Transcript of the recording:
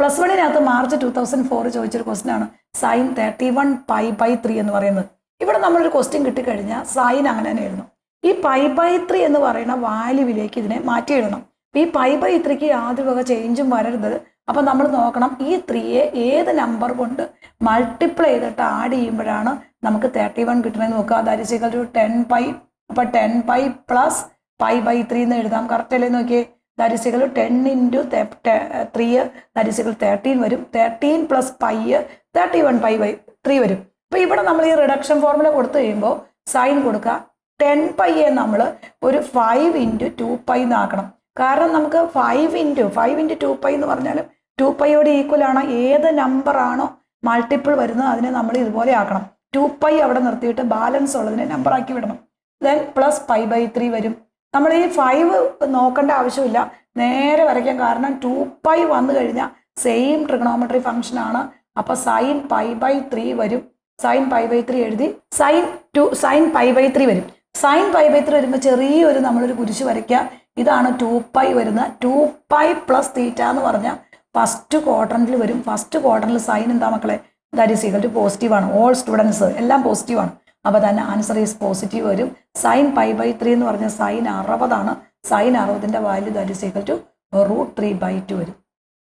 Plus വണ്ണിനകത്ത് March 2004 ചോദിച്ചൊരു question ആണ് sign 31π/3 എന്ന് പറയുന്നത്. ഇവിടെ നമ്മളൊരു ക്വസ്റ്റ്യൻ കിട്ടിക്കഴിഞ്ഞാൽ സൈൻ അങ്ങനെ തന്നെയായിരുന്നു. ഈ π/3 എന്ന് പറയുന്ന വാല്യൂവിലേക്ക് ഇതിനെ മാറ്റി എഴുതണം. ഈ π/3ക്ക് യാതൊരു വക ചേഞ്ചും വരരുത്. അപ്പം നമ്മൾ നോക്കണം ഈ 3യെ ഏത് നമ്പർ കൊണ്ട് മൾട്ടിപ്ലൈ ചെയ്തിട്ട് ആഡ് ചെയ്യുമ്പോഴാണ് നമുക്ക് 31 കിട്ടണമെന്ന് നോക്കുക. That is equal to 10π. അപ്പം 10π പ്ലസ് π/3 എന്ന് എഴുതാം. കറക്റ്റ് അല്ലേ നോക്കിയേ. That is equal to 10 into 3 that is equal 13 വരും. 13 പ്ലസ് π 31π/3 വരും. അപ്പോൾ ഇവിടെ നമ്മൾ ഈ റിഡക്ഷൻ ഫോർമുല കൊടുത്തു കഴിയുമ്പോൾ സൈൻ കൊടുക്കുക 10πയെ നമ്മൾ ഒരു 5 ഇൻറ്റു 2π എന്നാക്കണം. കാരണം നമുക്ക് 5 ഇൻറ്റു 2π എന്ന് പറഞ്ഞാലും 2πയോട് ഈക്വൽ ആണ്. ഏത് നമ്പറാണോ മൾട്ടിപ്പിൾ വരുന്നത് അതിനെ നമ്മൾ ഇതുപോലെ ആക്കണം. 2π അവിടെ നിർത്തിയിട്ട് ബാലൻസ് ഉള്ളതിനെ നമ്പർ ആക്കി വിടണം. ദെൻ പ്ലസ് π/3 വരും. നമ്മൾ ഈ 5 നോക്കേണ്ട ആവശ്യമില്ല, നേരെ വരയ്ക്കാം. കാരണം 2π വന്നു കഴിഞ്ഞാൽ സെയിം ട്രിഗണോമെട്രി ഫംഗ്ഷൻ ആണ്. അപ്പോൾ സൈൻ π/3 വരും. സൈൻ π/3 എഴുതി സൈൻ π/3 വരും. സൈൻ π/3 വരുമ്പോൾ ചെറിയൊരു നമ്മളൊരു കുരിശ് വരയ്ക്കുക. ഇതാണ് 2π വരുന്നത്. 2π പ്ലസ് തീറ്റ എന്ന് പറഞ്ഞാൽ ഫസ്റ്റ് ക്വാഡ്രന്റിൽ വരും. ഫസ്റ്റ് ക്വാഡ്രന്റിൽ സൈൻ എന്താ മക്കളെ? That is equal to positive ആണ്. ഓൾ സ്റ്റുഡൻസ് എല്ലാം പോസിറ്റീവ് ആണ്. അപ്പോൾ തന്നെ ആൻസർ ഈസ് പോസിറ്റീവ് വരും. സൈൻ π/3 എന്ന് പറഞ്ഞാൽ സൈൻ 60 ആണ്. സൈൻ 60ന്റെ value that is equal to √3/2 വരും.